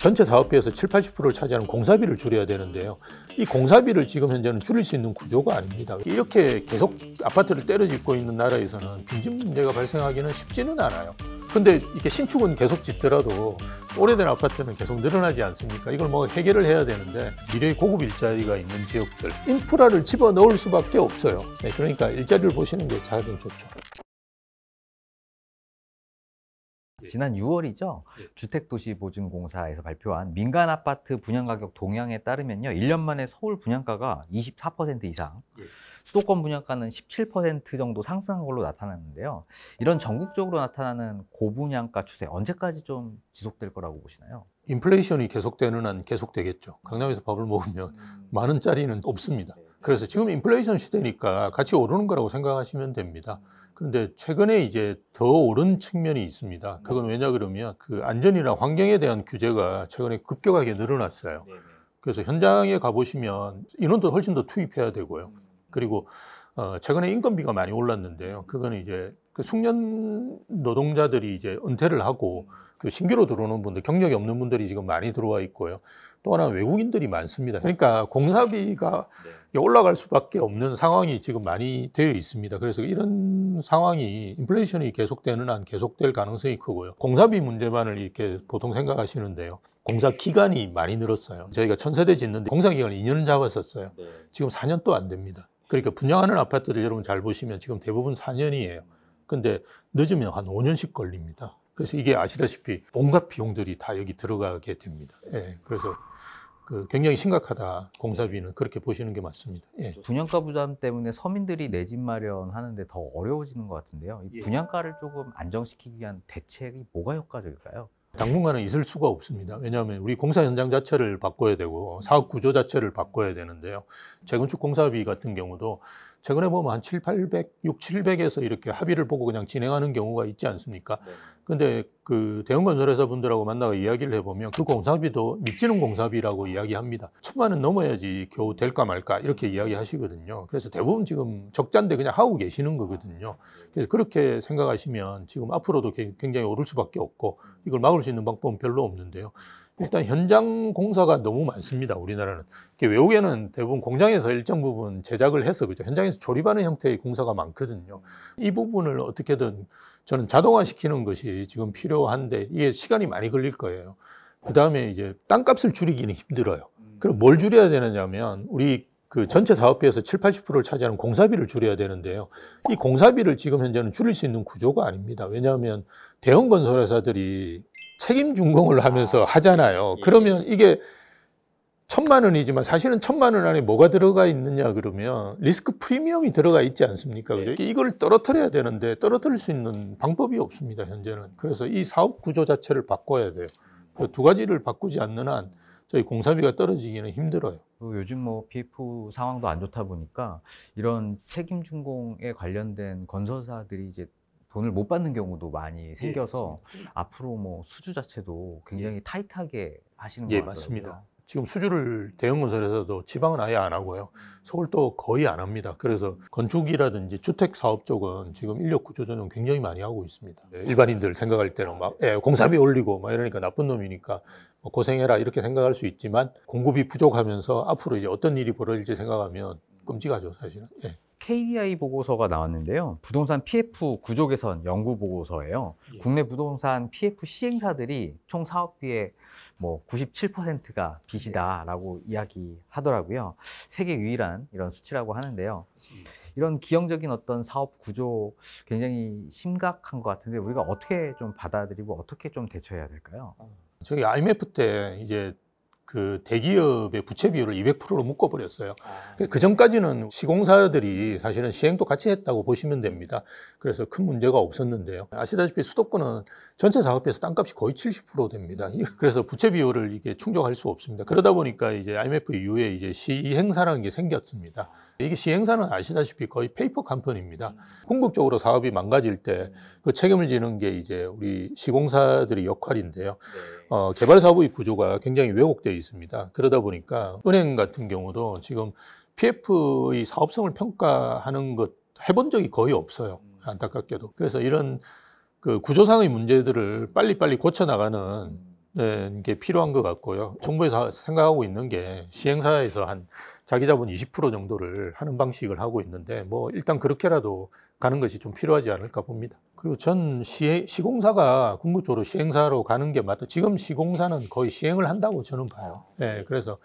전체 사업비에서 7, 80%를 차지하는 공사비를 줄여야 되는데요. 이 공사비를 지금 현재는 줄일 수 있는 구조가 아닙니다. 이렇게 계속 아파트를 때려짓고 있는 나라에서는 빈집 문제가 발생하기는 쉽지는 않아요. 근데 이렇게 신축은 계속 짓더라도 오래된 아파트는 계속 늘어나지 않습니까? 이걸 뭐 해결을 해야 되는데 미래의 고급 일자리가 있는 지역들, 인프라를 집어넣을 수밖에 없어요. 네, 그러니까 일자리를 보시는 게 가장 좋죠. 지난 6월이죠. 주택도시보증공사에서 발표한 민간 아파트 분양가격 동향에 따르면요. 1년 만에 서울 분양가가 24% 이상, 수도권 분양가는 17% 정도 상승한 걸로 나타났는데요. 이런 전국적으로 나타나는 고분양가 추세 언제까지 좀 지속될 거라고 보시나요? 인플레이션이 계속되는 한 계속되겠죠. 강남에서 밥을 먹으면 만 원짜리는 없습니다. 그래서 지금 인플레이션 시대니까 같이 오르는 거라고 생각하시면 됩니다. 그런데 최근에 이제 더 오른 측면이 있습니다. 그건 왜냐 그러면 그 안전이나 환경에 대한 규제가 최근에 급격하게 늘어났어요. 그래서 현장에 가보시면 인원도 훨씬 더 투입해야 되고요. 그리고 최근에 인건비가 많이 올랐는데요. 그거는 이제 그 숙련 노동자들이 이제 은퇴를 하고 그 신규로 들어오는 분들, 경력이 없는 분들이 지금 많이 들어와 있고요. 또 하나 외국인들이 많습니다. 그러니까 공사비가 올라갈 수밖에 없는 상황이 지금 많이 되어 있습니다. 그래서 이런 상황이 인플레이션이 계속되는 한 계속될 가능성이 크고요. 공사비 문제만을 이렇게 보통 생각하시는데요. 공사 기간이 많이 늘었어요. 저희가 1000세대 짓는데 공사 기간을 2년을 잡았었어요. 지금 4년도 안 됩니다. 그러니까 분양하는 아파트들 여러분 잘 보시면 지금 대부분 4년이에요. 근데 늦으면 한 5년씩 걸립니다. 그래서 이게 아시다시피 온갖 비용들이 다 여기 들어가게 됩니다. 예, 그래서 굉장히 심각하다. 공사비는 그렇게 보시는 게 맞습니다. 예. 분양가 부담 때문에 서민들이 내 집 마련하는데 더 어려워지는 것 같은데요. 이 분양가를 조금 안정시키기 위한 대책이 뭐가 효과적일까요? 당분간은 있을 수가 없습니다. 왜냐하면 우리 공사 현장 자체를 바꿔야 되고 사업 구조 자체를 바꿔야 되는데요. 재건축 공사비 같은 경우도 최근에 보면 한 700에서 이렇게 합의를 보고 그냥 진행하는 경우가 있지 않습니까? 근데 그 대형 건설회사 분들하고 만나서 이야기를 해보면 그 공사비도 미치는 공사비라고 이야기합니다. 1000만 원 넘어야지 겨우 될까 말까 이렇게 이야기하시거든요. 그래서 대부분 지금 적자인데 그냥 하고 계시는 거거든요. 그래서 그렇게 생각하시면 지금 앞으로도 굉장히 오를 수밖에 없고 이걸 막을 수 있는 방법은 별로 없는데요. 일단 현장 공사가 너무 많습니다. 우리나라는. 외국에는 대부분 공장에서 일정 부분 제작을 해서 그죠. 현장에서 조립하는 형태의 공사가 많거든요. 이 부분을 어떻게든 저는 자동화시키는 것이 지금 필요한데 이게 시간이 많이 걸릴 거예요. 그 다음에 이제 땅값을 줄이기는 힘들어요. 그럼 뭘 줄여야 되느냐면 우리 그 전체 사업비에서 7, 80%를 차지하는 공사비를 줄여야 되는데요. 이 공사비를 지금 현재는 줄일 수 있는 구조가 아닙니다. 왜냐하면 대형 건설회사들이 책임 준공을 하면서 하잖아요. 그러면 이게 1000만 원이지만 사실은 1000만 원 안에 뭐가 들어가 있느냐 그러면 리스크 프리미엄이 들어가 있지 않습니까? 그죠? 이걸 떨어뜨려야 되는데 떨어뜨릴 수 있는 방법이 없습니다, 현재는. 그래서 이 사업 구조 자체를 바꿔야 돼요. 그 두 가지를 바꾸지 않는 한 저희 공사비가 떨어지기는 힘들어요. 요즘 뭐 PF 상황도 안 좋다 보니까 이런 책임 준공에 관련된 건설사들이 이제 돈을 못 받는 경우도 많이 생겨서 앞으로 뭐 수주 자체도 굉장히 타이트하게 하시는 것 같더라고요. 맞습니다. 지금 수주를 대형 건설에서도 지방은 아예 안 하고요. 서울도 거의 안 합니다. 그래서 건축이라든지 주택 사업 쪽은 지금 인력 구조 조정 굉장히 많이 하고 있습니다. 일반인들 생각할 때는 막 공사비 올리고 막 이러니까 나쁜 놈이니까 뭐 고생해라 이렇게 생각할 수 있지만 공급이 부족하면서 앞으로 이제 어떤 일이 벌어질지 생각하면 끔찍하죠, 사실은. KDI 보고서가 나왔는데요. 부동산 PF 구조 개선 연구 보고서예요. 국내 부동산 PF 시행사들이 총 사업비의 뭐 97%가 빚이다라고 이야기하더라고요. 세계 유일한 이런 수치라고 하는데요. 이런 기형적인 어떤 사업 구조 굉장히 심각한 것 같은데 우리가 어떻게 좀 받아들이고 어떻게 좀 대처해야 될까요? 저희 IMF 때 이제 그 대기업의 부채 비율을 200%로 묶어버렸어요. 그 전까지는 시공사들이 사실은 시행도 같이 했다고 보시면 됩니다. 그래서 큰 문제가 없었는데요. 아시다시피 수도권은 전체 사업비에서 땅값이 거의 70% 됩니다. 그래서 부채 비율을 이게 충족할 수 없습니다. 그러다 보니까 이제 IMF 이후에 이제 시행사라는 게 생겼습니다. 이게 시행사는 아시다시피 거의 페이퍼 컴퍼니입니다. 궁극적으로 사업이 망가질 때 그 책임을 지는 게 이제 우리 시공사들의 역할인데요. 개발 사업의 구조가 굉장히 왜곡되어 있습니다. 그러다 보니까 은행 같은 경우도 지금 PF의 사업성을 평가하는 것 해본 적이 거의 없어요. 안타깝게도. 그래서 이런 그 구조상의 문제들을 빨리빨리 고쳐나가는 게 필요한 것 같고요. 정부에서 생각하고 있는 게 시행사에서 한 자기 자본 20% 정도를 하는 방식을 하고 있는데 뭐 일단 그렇게라도 가는 것이 좀 필요하지 않을까 봅니다. 그리고 전 시공사가 궁극적으로 시행사로 가는 게 맞다. 지금 시공사는 거의 시행을 한다고 저는 봐요. 네, 그래서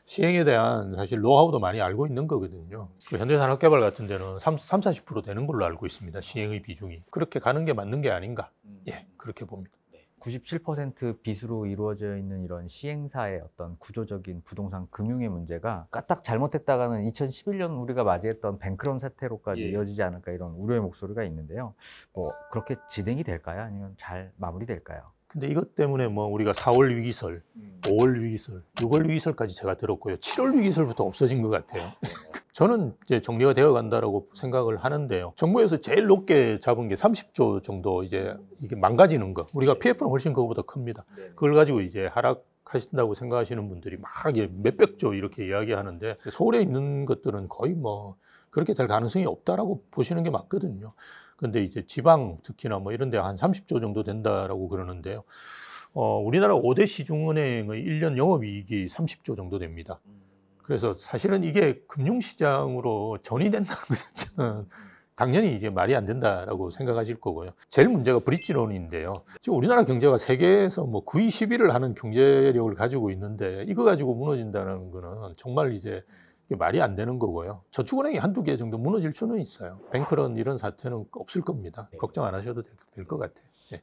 시행에 대한 사실 노하우도 많이 알고 있는 거거든요. 그 현대산업개발 같은 데는 40% 되는 걸로 알고 있습니다. 시행의 비중이. 그렇게 가는 게 맞는 게 아닌가. 예, 그렇게 봅니다. 97% 빚으로 이루어져 있는 이런 시행사의 어떤 구조적인 부동산 금융의 문제가 까딱 잘못했다가는 2011년 우리가 맞이했던 뱅크런 사태로까지 이어지지 않을까 이런 우려의 목소리가 있는데요. 뭐 그렇게 진행이 될까요? 아니면 잘 마무리될까요? 근데 이것 때문에 뭐 우리가 4월 위기설, 5월 위기설, 6월 위기설까지 제가 들었고요. 7월 위기설부터 없어진 것 같아요. 저는 이제 정리가 되어 간다라고 생각을 하는데요. 정부에서 제일 높게 잡은 게 30조 정도 이제 이게 망가지는 거. 우리가 PF는 훨씬 그거보다 큽니다. 그걸 가지고 이제 하락하신다고 생각하시는 분들이 막 몇백 조 이렇게 이야기하는데 서울에 있는 것들은 거의 뭐 그렇게 될 가능성이 없다라고 보시는 게 맞거든요. 근데 이제 지방 특히나 뭐 이런 데 한 30조 정도 된다라고 그러는데요. 우리나라 5대 시중은행의 1년 영업이익이 30조 정도 됩니다. 그래서 사실은 이게 금융시장으로 전이 된다는 것 자체는 당연히 이제 말이 안 된다라고 생각하실 거고요. 제일 문제가 브릿지론인데요. 지금 우리나라 경제가 세계에서 뭐 9위, 10위를 하는 경제력을 가지고 있는데 이거 가지고 무너진다는 거는 정말 이제 말이 안 되는 거고요. 저축은행이 한두 개 정도 무너질 수는 있어요. 뱅크런 이런 사태는 없을 겁니다. 걱정 안 하셔도 될 것 같아요. 네.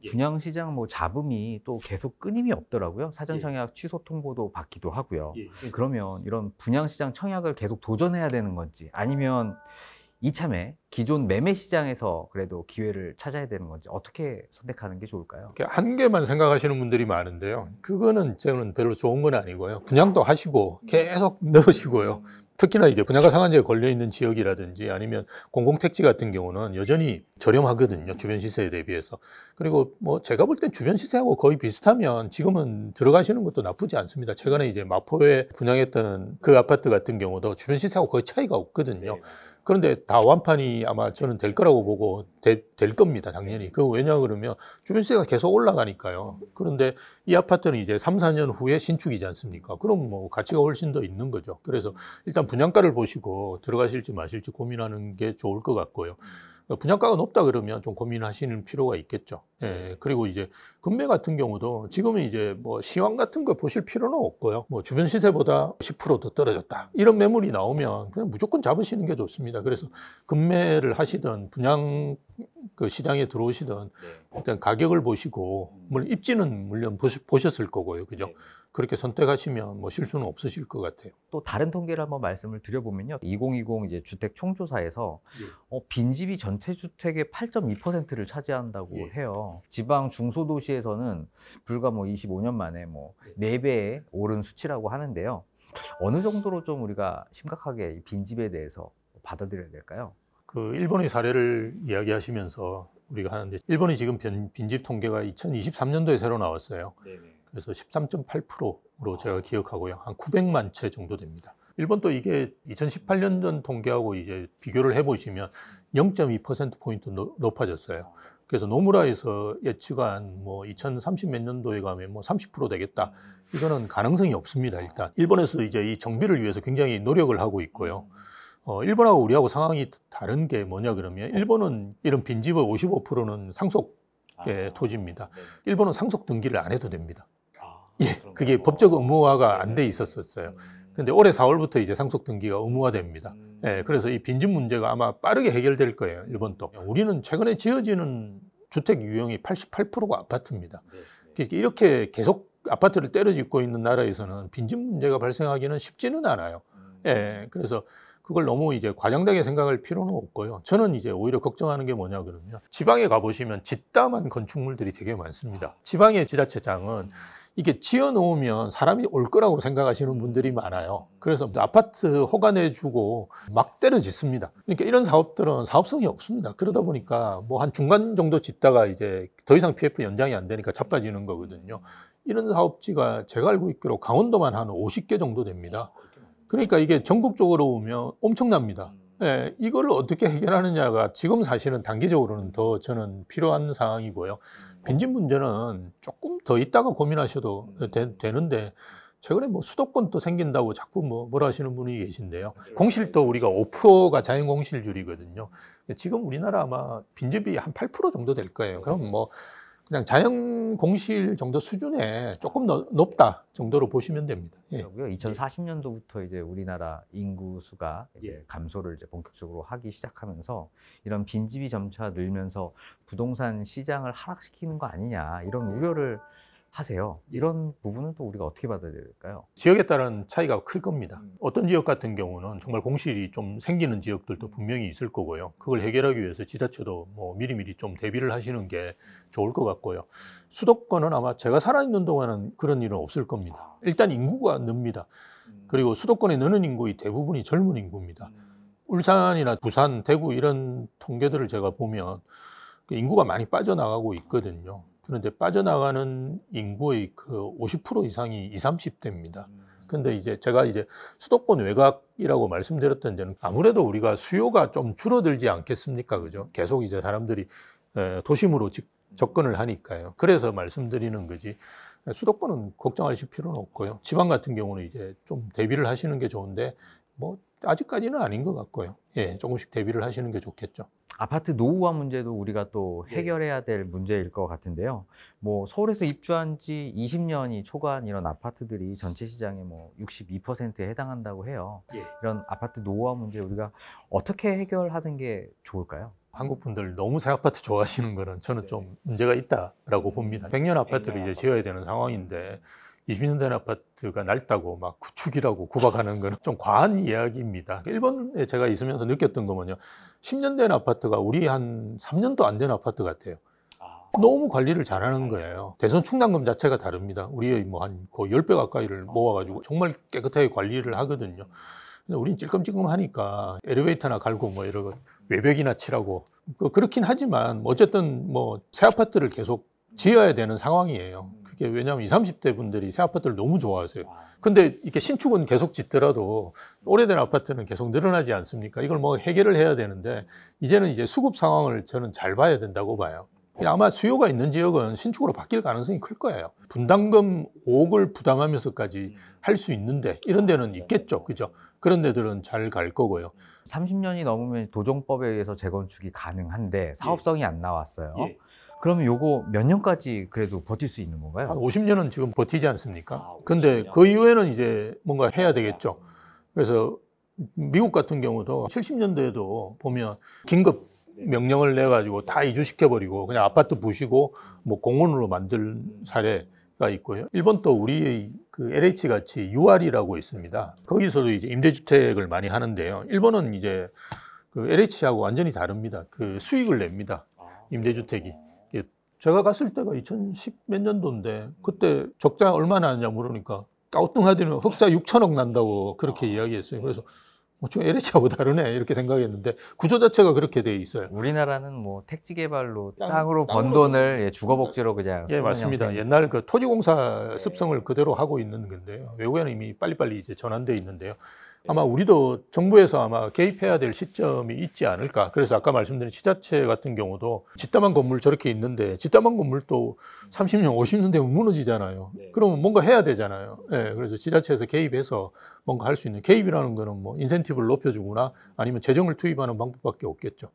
분양시장 뭐 잡음이 또 계속 끊임이 없더라고요. 사전 청약 취소 통보도 받기도 하고요. 그러면 이런 분양시장 청약을 계속 도전해야 되는 건지 아니면 이참에 기존 매매 시장에서 그래도 기회를 찾아야 되는 건지 어떻게 선택하는 게 좋을까요? 한 개만 생각하시는 분들이 많은데요. 그거는 저는 별로 좋은 건 아니고요. 분양도 하시고 계속 넣으시고요. 특히나 이제 분양가 상한제에 걸려 있는 지역이라든지 아니면 공공택지 같은 경우는 여전히 저렴하거든요. 주변 시세에 대비해서. 그리고 뭐 제가 볼 땐 주변 시세하고 거의 비슷하면 지금은 들어가시는 것도 나쁘지 않습니다. 최근에 이제 마포에 분양했던 그 아파트 같은 경우도 주변 시세하고 거의 차이가 없거든요. 그런데 다 완판이 아마 저는 될 거라고 보고 될 겁니다. 당연히. 그 왜냐 그러면 주변 시세가 계속 올라가니까요. 그런데 이 아파트는 이제 3, 4년 후에 신축이지 않습니까? 그럼 뭐 가치가 훨씬 더 있는 거죠. 그래서 일단 분양가를 보시고 들어가실지 마실지 고민하는 게 좋을 것 같고요. 분양가가 높다 그러면 좀 고민하시는 필요가 있겠죠. 예, 그리고 이제 금매 같은 경우도 지금은 이제 뭐 시황 같은 거 보실 필요는 없고요. 뭐 주변 시세보다 10% 더 떨어졌다. 이런 매물이 나오면 그냥 무조건 잡으시는 게 좋습니다. 그래서 금매를 하시던 분양 그 시장에 들어오시던 일단 가격을 보시고 물론 입지는 물론 보셨을 거고요. 그죠? 그렇게 선택하시면 뭐 실수는 없으실 것 같아요. 또 다른 통계를 한번 말씀을 드려보면요. 2020 이제 주택 총조사에서 빈집이 전체 주택의 8.2%를 차지한다고 해요. 지방 중소도시에서는 불과 뭐 25년 만에 뭐 4배에 오른 수치라고 하는데요. 어느 정도로 좀 우리가 심각하게 이 빈집에 대해서 받아들여야 될까요? 그 일본의 사례를 이야기하시면서 우리가 하는데 일본이 지금 빈집 통계가 2023년도에 새로 나왔어요. 그래서 13.8%로 제가 기억하고요. 한 900만 채 정도 됩니다. 일본도 이게 2018년 전 통계하고 이제 비교를 해보시면 0.2%포인트 높아졌어요. 그래서 노무라에서 예측한 뭐 2030 몇 년도에 가면 뭐 30% 되겠다. 이거는 가능성이 없습니다. 일단 일본에서 이제 이 정비를 위해서 굉장히 노력을 하고 있고요. 일본하고 우리하고 상황이 다른 게 뭐냐 그러면 일본은 이런 빈집의 55%는 상속의 토지입니다. 일본은 상속 등기를 안 해도 됩니다. 예, 그게 법적 의무화가 안 돼 있었어요. 근데 올해 4월부터 이제 상속 등기가 의무화됩니다. 예, 그래서 이 빈집 문제가 아마 빠르게 해결될 거예요. 일본도. 우리는 최근에 지어지는 주택 유형이 88%가 아파트입니다. 이렇게 계속 아파트를 때려 짓고 있는 나라에서는 빈집 문제가 발생하기는 쉽지는 않아요. 예, 그래서 그걸 너무 이제 과장되게 생각할 필요는 없고요. 저는 이제 오히려 걱정하는 게 뭐냐 그러면 지방에 가보시면 짓담한 건축물들이 되게 많습니다. 지방의 지자체장은 이게 지어 놓으면 사람이 올 거라고 생각하시는 분들이 많아요. 그래서 아파트 허가 내주고 막 때려 짓습니다. 그러니까 이런 사업들은 사업성이 없습니다. 그러다 보니까 뭐 한 중간 정도 짓다가 이제 더 이상 PF 연장이 안 되니까 자빠지는 거거든요. 이런 사업지가 제가 알고 있기로 강원도만 한 50개 정도 됩니다. 그러니까 이게 전국적으로 보면 엄청납니다. 예, 이걸 어떻게 해결하느냐가 지금 사실은 단기적으로는 더 저는 필요한 상황이고요. 빈집 문제는 조금 더 있다가 고민하셔도 되는데 최근에 뭐 수도권도 생긴다고 자꾸 뭐라 하시는 분이 계신데요. 공실도 우리가 5%가 자연 공실률이거든요. 지금 우리나라 아마 빈집이 한 8% 정도 될 거예요. 그럼 뭐 그냥 자연 공실 정도 수준에 조금 높다 정도로 보시면 됩니다. 예. 2040년도부터 이제 우리나라 인구 수가 이제 감소를 이제 본격적으로 하기 시작하면서 이런 빈집이 점차 늘면서 부동산 시장을 하락시키는 거 아니냐 이런 우려를 하세요. 이런 부분은 또 우리가 어떻게 받아야 될까요? 지역에 따른 차이가 클 겁니다. 어떤 지역 같은 경우는 정말 공실이 좀 생기는 지역들도 분명히 있을 거고요. 그걸 해결하기 위해서 지자체도 뭐 미리미리 좀 대비를 하시는 게 좋을 것 같고요. 수도권은 아마 제가 살아있는 동안은 그런 일은 없을 겁니다. 일단 인구가 늡니다. 그리고 수도권에 느는 인구의 대부분이 젊은 인구입니다. 울산이나 부산, 대구 이런 통계들을 제가 보면 인구가 많이 빠져나가고 있거든요. 그런데 빠져나가는 인구의 그 50% 이상이 20, 30대입니다. 근데 이제 제가 이제 수도권 외곽이라고 말씀드렸던 데는 아무래도 우리가 수요가 좀 줄어들지 않겠습니까? 그죠? 계속 이제 사람들이 도심으로 접근을 하니까요. 그래서 말씀드리는 거지. 수도권은 걱정하실 필요는 없고요. 지방 같은 경우는 이제 좀 대비를 하시는 게 좋은데 뭐 아직까지는 아닌 것 같고요. 예, 조금씩 대비를 하시는 게 좋겠죠. 아파트 노후화 문제도 우리가 또 해결해야 될 문제일 것 같은데요. 뭐 서울에서 입주한 지 20년이 초과한 이런 아파트들이 전체 시장의 뭐 62%에 해당한다고 해요. 이런 아파트 노후화 문제 우리가 어떻게 해결하는 게 좋을까요? 한국 분들 너무 새 아파트 좋아하시는 거는 저는 좀 문제가 있다라고 봅니다. 100년 아파트를 이제 지어야 되는 상황인데 20년 된 아파트가 낡다고 막 구축이라고 구박하는 건 좀 과한 이야기입니다. 일본에 제가 있으면서 느꼈던 거면요. 10년 된 아파트가 우리 한 3년도 안 된 아파트 같아요. 너무 관리를 잘하는 거예요. 대선 충당금 자체가 다릅니다. 우리의 뭐 한 거의 10배 가까이를 모아가지고 정말 깨끗하게 관리를 하거든요. 근데 우린 찔끔찔끔하니까 엘리베이터나 갈고 뭐 이런 거 외벽이나 칠하고 그렇긴 하지만 어쨌든 뭐 새 아파트를 계속 지어야 되는 상황이에요. 그게 왜냐하면 20, 30대 분들이 새 아파트를 너무 좋아하세요. 근데 이렇게 신축은 계속 짓더라도 오래된 아파트는 계속 늘어나지 않습니까? 이걸 뭐 해결을 해야 되는데 이제는 이제 수급 상황을 저는 잘 봐야 된다고 봐요. 아마 수요가 있는 지역은 신축으로 바뀔 가능성이 클 거예요. 분담금 5억을 부담하면서까지 할 수 있는데 이런 데는 있겠죠. 그죠? 그런 데들은 잘 갈 거고요. 30년이 넘으면 도정법에 의해서 재건축이 가능한데 사업성이 안 나왔어요. 그러면 요거 몇 년까지 그래도 버틸 수 있는 건가요? 한 50년은 지금 버티지 않습니까? 근데 그 이후에는 이제 뭔가 해야 되겠죠. 그래서 미국 같은 경우도 70년대에도 보면 긴급 명령을 내가지고 다 이주시켜버리고 그냥 아파트 부시고 뭐 공원으로 만들 사례가 있고요. 일본도 우리의 그 LH 같이 UR이라고 있습니다. 거기서도 이제 임대주택을 많이 하는데요. 일본은 이제 그 LH하고 완전히 다릅니다. 그 수익을 냅니다. 임대주택이. 제가 갔을 때가 2010 몇 년도인데 그때 적자 얼마나 하냐 물으니까 까우뚱하더니 흑자 6천억 난다고 그렇게 이야기했어요. 그래서 좀 LH하고 다르네 이렇게 생각했는데 구조 자체가 그렇게 돼 있어요. 우리나라는 뭐 택지 개발로 땅으로 번 돈을 주거복지로 그냥 예, 맞습니다. 형태. 옛날 그 토지공사 습성을 그대로 하고 있는 건데요. 외국에는 이미 빨리빨리 이제 전환돼 있는데요. 아마 우리도 정부에서 아마 개입해야 될 시점이 있지 않을까. 그래서 아까 말씀드린 지자체 같은 경우도 집담한 건물 저렇게 있는데 집담한 건물도 30년, 50년 되면 무너지잖아요. 그러면 뭔가 해야 되잖아요. 예, 그래서 지자체에서 개입해서 뭔가 할 수 있는 개입이라는 거는 뭐 인센티브를 높여주거나 아니면 재정을 투입하는 방법밖에 없겠죠.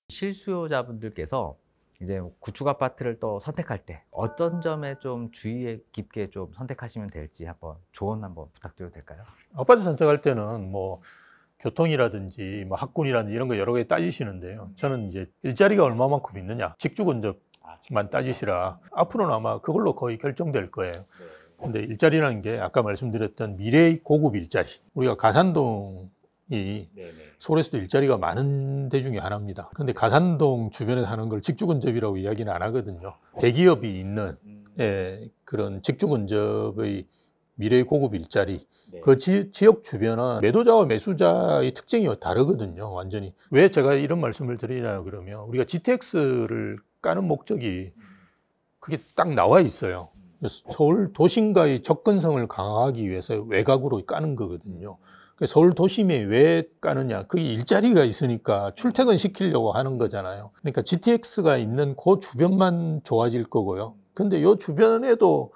실수요자분들께서 이제 구축 아파트를 또 선택할 때 어떤 점에 좀 주의 깊게 좀 선택하시면 될지 한번 조언 한번 부탁드려도 될까요? 아파트 선택할 때는 뭐 교통이라든지 뭐 학군이라든지 이런 거 여러 개 따지시는데요. 저는 이제 일자리가 얼마만큼 있느냐, 직주 근접만 따지시라. 앞으로는 아마 그걸로 거의 결정될 거예요. 근데 일자리라는 게 아까 말씀드렸던 미래의 고급 일자리. 우리가 가산동 서울에서도 일자리가 많은 데 중에 하나입니다. 근데 가산동 주변에 사는 걸 직주근접이라고 이야기는 안 하거든요. 대기업이 있는 그런 직주근접의 미래의 고급 일자리. 그 지역 주변은 매도자와 매수자의 특징이 다르거든요. 완전히. 왜 제가 이런 말씀을 드리냐 그러면 우리가 GTX를 까는 목적이 그게 딱 나와 있어요. 서울 도심과의 접근성을 강화하기 위해서 외곽으로 까는 거거든요. 서울 도심에 왜 까느냐? 그게 일자리가 있으니까 출퇴근 시키려고 하는 거잖아요. 그러니까 GTX가 있는 그 주변만 좋아질 거고요. 근데 이 주변에도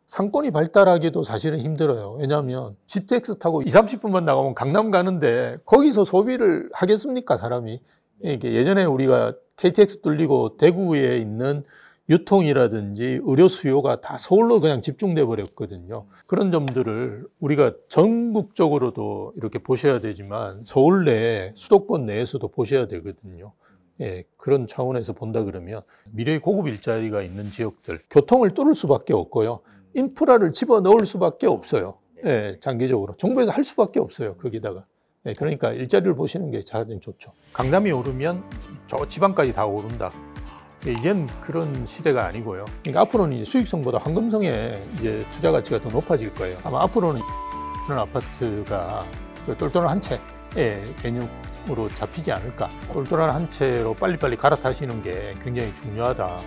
상권이 발달하기도 사실은 힘들어요. 왜냐하면 GTX 타고 20-30분만 나가면 강남 가는데 거기서 소비를 하겠습니까, 사람이? 이게 예전에 우리가 KTX 뚫리고 대구에 있는 유통이라든지 의료 수요가 다 서울로 그냥 집중돼 버렸거든요. 그런 점들을 우리가 전국적으로도 이렇게 보셔야 되지만 서울 내 수도권 내에서도 보셔야 되거든요. 예, 그런 차원에서 본다 그러면 미래의 고급 일자리가 있는 지역들, 교통을 뚫을 수밖에 없고요. 인프라를 집어넣을 수밖에 없어요. 예, 장기적으로. 정부에서 할 수밖에 없어요, 거기다가. 예, 그러니까 일자리를 보시는 게 가장 좋죠. 강남이 오르면 저 지방까지 다 오른다. 이젠 그런 시대가 아니고요. 그러니까 앞으로는 수익성보다 황금성에 이제 투자 가치가 더 높아질 거예요. 아마 앞으로는 그런 아파트가 똘똘한 한 채의 개념으로 잡히지 않을까. 똘똘한 한 채로 빨리빨리 갈아타시는 게 굉장히 중요하다.